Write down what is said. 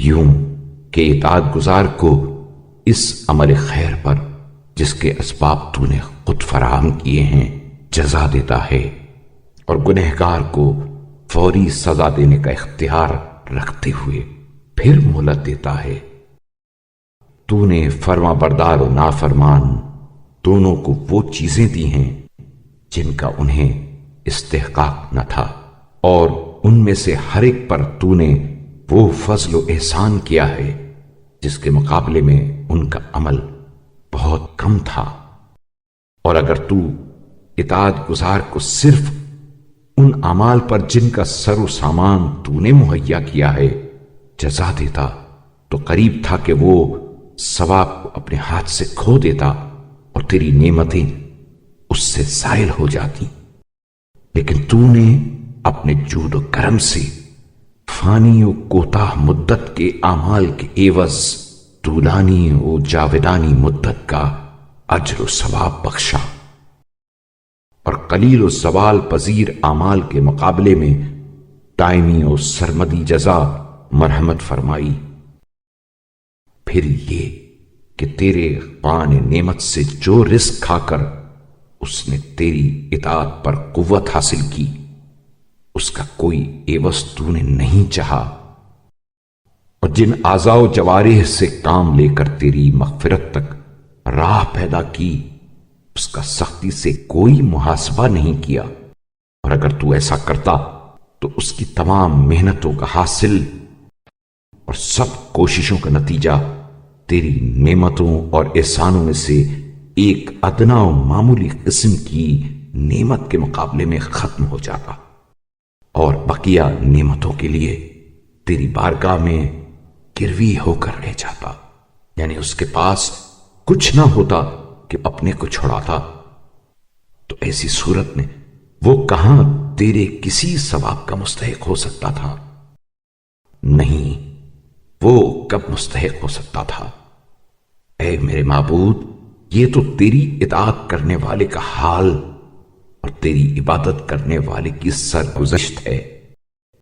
یوں کہ اطاعت گزار کو اس عمل خیر پر جس کے اسباب تو نے خود فراہم کیے ہیں جزا دیتا ہے، اور گنہگار کو فوری سزا دینے کا اختیار رکھتے ہوئے پھر مہلت دیتا ہے۔ تو نے فرما بردار و نافرمان دونوں کو وہ چیزیں دی ہیں جن کا انہیں استحقاق نہ تھا، اور ان میں سے ہر ایک پر تو نے وہ فضل و احسان کیا ہے جس کے مقابلے میں ان کا عمل بہت کم تھا۔ اور اگر تو اطاعت گزار کو صرف ان اعمال پر جن کا سر و سامان تو نے مہیا کیا ہے جزا دیتا تو قریب تھا کہ وہ ثواب کو اپنے ہاتھ سے کھو دیتا اور تیری نعمتیں اس سے زائل ہو جاتی، لیکن تو نے اپنے جود و کرم سے فانی و کوتاہ مدت کے اعمال کے عوض طولانی و جاودانی مدت کا اجر و ثواب بخشا، اور قلیل و زوال پذیر اعمال کے مقابلے میں دائمی و سرمدی جزا مرحمت فرمائی۔ پھر یہ کہ تیرے خوان نعمت سے جو رزق کھا کر اس نے تیری اطاعت پر قوت حاصل کی، اس کا کوئی عوض تو نے نہیں چاہا، اور جن اعضاء و جوارح سے کام لے کر تیری مغفرت تک راہ پیدا کی اس کا سختی سے کوئی محاسبہ نہیں کیا، اور اگر تو ایسا کرتا تو اس کی تمام محنتوں کا حاصل اور سب کوششوں کا نتیجہ تیری نعمتوں اور احسانوں میں سے ایک ادنا و معمولی قسم کی نعمت کے مقابلے میں ختم ہو جاتا، اور بقیہ نعمتوں کے لیے تیری بارگاہ میں گروی ہو کر رہ جاتا، یعنی اس کے پاس کچھ نہ ہوتا کہ اپنے کو چھڑاتا۔ تو ایسی صورت میں وہ کہاں تیرے کسی ثواب کا مستحق ہو سکتا تھا؟ نہیں، وہ کب مستحق ہو سکتا تھا؟ اے میرے معبود، یہ تو تیری اطاعت کرنے والے کا حال اور تیری عبادت کرنے والے کی سرگزشت ہے۔